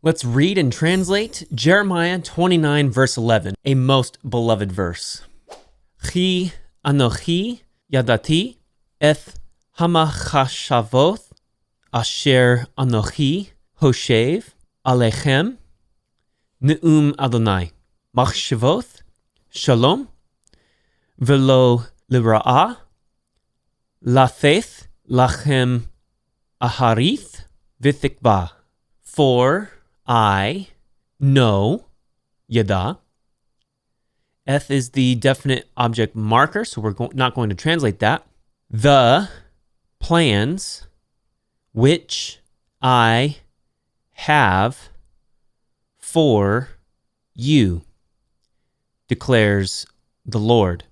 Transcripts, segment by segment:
Let's read and translate Jeremiah 29, verse 11, a most beloved verse. Chi anochi yadati eth hamachashavoth asher anochi hoshev alechem ne'um Adonai machshavoth shalom velo lira'ah latheth lachem aharith v'thikbah. For I know, yada. Eth is the definite object marker, so we're not going to translate that. The plans which I have for you, declares the Lord.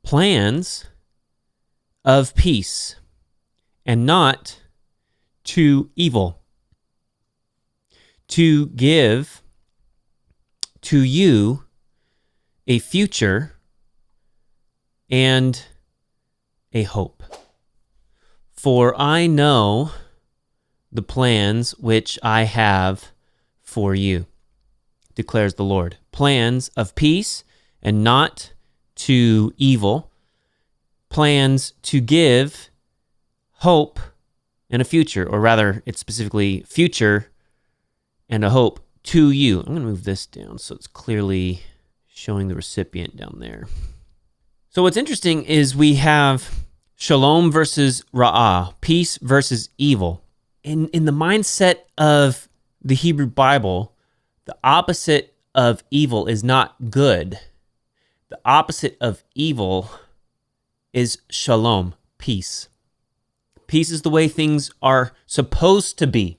Plans of peace and not to evil, to give to you a future and a hope. For I know the plans which I have for you, declares the Lord. Plans of peace and not to evil. Plans to give hope and a future, or rather, it's specifically future and a hope to you. I'm going to move this down so it's clearly showing the recipient down there. So what's interesting is we have shalom versus ra'ah, peace versus evil. In the mindset of the Hebrew Bible, the opposite of evil is not good. The opposite of evil is shalom, peace. Peace is the way things are supposed to be.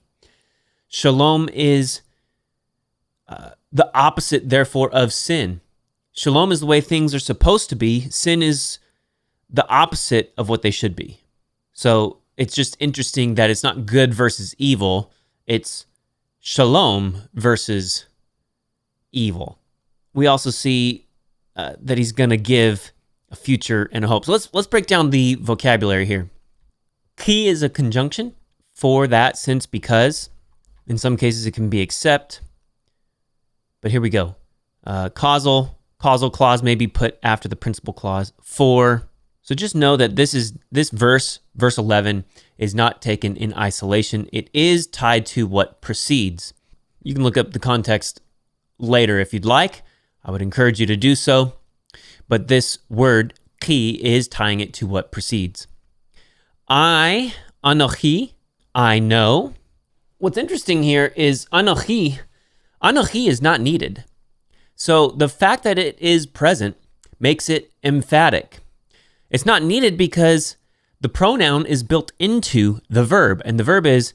Shalom is the opposite, therefore, of sin. Shalom is the way things are supposed to be. Sin is the opposite of what they should be. So it's just interesting that it's not good versus evil. It's shalom versus evil. We also see that he's going to give a future and a hope. So let's break down the vocabulary here. Key is a conjunction for that, since, because. In some cases, it can be except. But here we go. Causal clause may be put after the principal clause. For. So just know that this verse 11, is not taken in isolation. It is tied to what precedes. You can look up the context later if you'd like. I would encourage you to do so. But this word, ki, is tying it to what precedes. I, anochi, I know. What's interesting here is anochi is not needed. So the fact that it is present makes it emphatic. It's not needed because the pronoun is built into the verb, and the verb is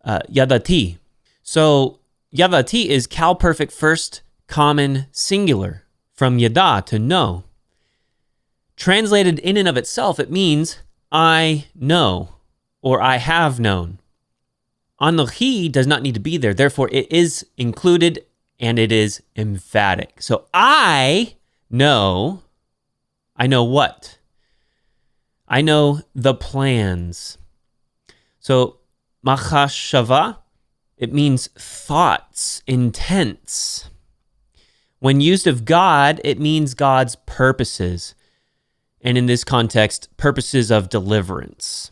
yadati. So yadati is cal-perfect first common singular, from yada, to know. Translated in and of itself, it means I know, or I have known. Anochi does not need to be there. Therefore, it is included and it is emphatic. So I know what? I know the plans. So machashava, it means thoughts, intents. When used of God, it means God's purposes. And in this context, purposes of deliverance.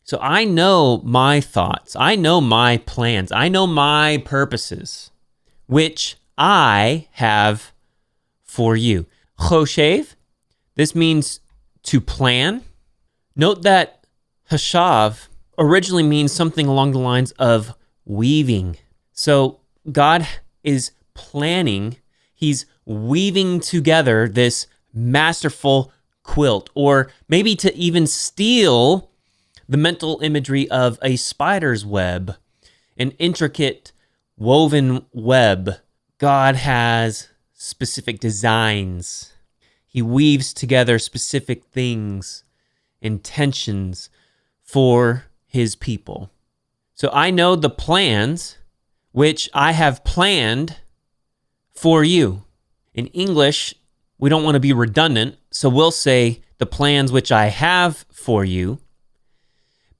So I know my thoughts. I know my plans. I know my purposes, which I have for you. Choshev, this means to plan. Note that hashav originally means something along the lines of weaving. So God is planning. He's weaving together this masterful quilt, or maybe to even steal the mental imagery of a spider's web, an intricate woven web. God has specific designs. He weaves together specific things, intentions for his people. So I know the plans which I have planned for you. In English, we don't want to be redundant, so we'll say the plans which I have for you.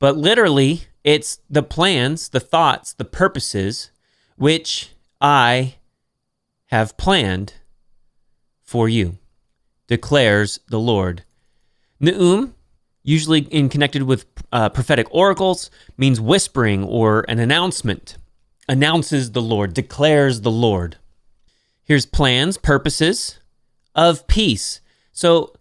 But literally, It's the plans, the thoughts, the purposes which I have planned for you, declares the Lord. Ne'um, usually connected with prophetic oracles, means whispering or an announcement. Announces the Lord, declares the Lord. Here's plans, purposes of peace. So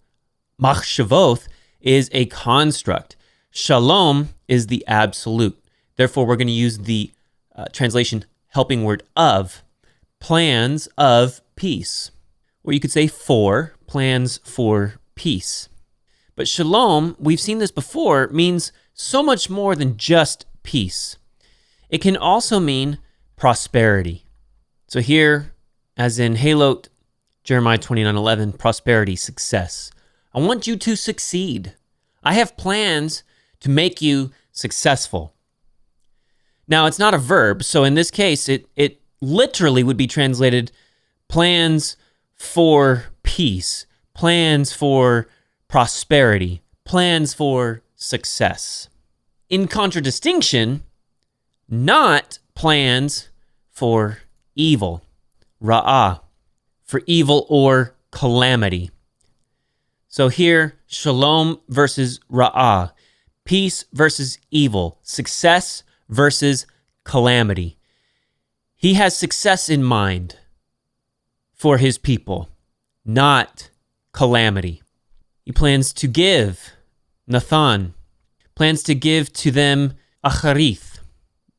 machshavoth is a construct. Shalom is the absolute. Therefore, we're going to use the translation helping word of, plans of peace. Or you could say for, plans for peace. But shalom, we've seen this before, means so much more than just peace. It can also mean prosperity. So here, as in Halot, Jeremiah 29:11, prosperity, success. I want you to succeed. I have plans to make you successful. Now, it's not a verb, so in this case, it literally would be translated plans for peace, plans for prosperity, plans for success. In contradistinction, not plans for evil, ra'ah, for evil or calamity. So here, shalom versus ra'ah, peace versus evil, success versus calamity. He has success in mind for his people, not calamity. He plans to give, Nathan, plans to give to them acharith.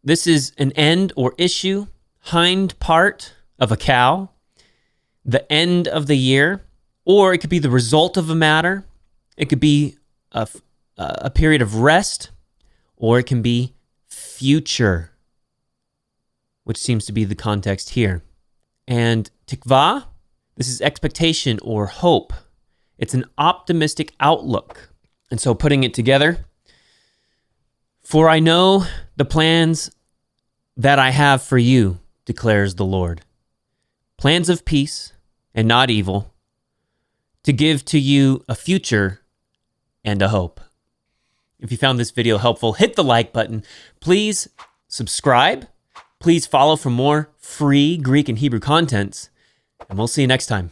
This is an end or issue, hind part of a cow, the end of the year, or it could be the result of a matter. It could be a period of rest, or it can be future, which seems to be the context here. And tikvah, this is expectation or hope. It's an optimistic outlook. And so putting it together, for I know the plans that I have for you, declares the Lord. Plans of peace and not evil, to give to you a future and a hope. If you found this video helpful, hit the like button. Please subscribe. Please follow for more free Greek and Hebrew contents. And we'll see you next time.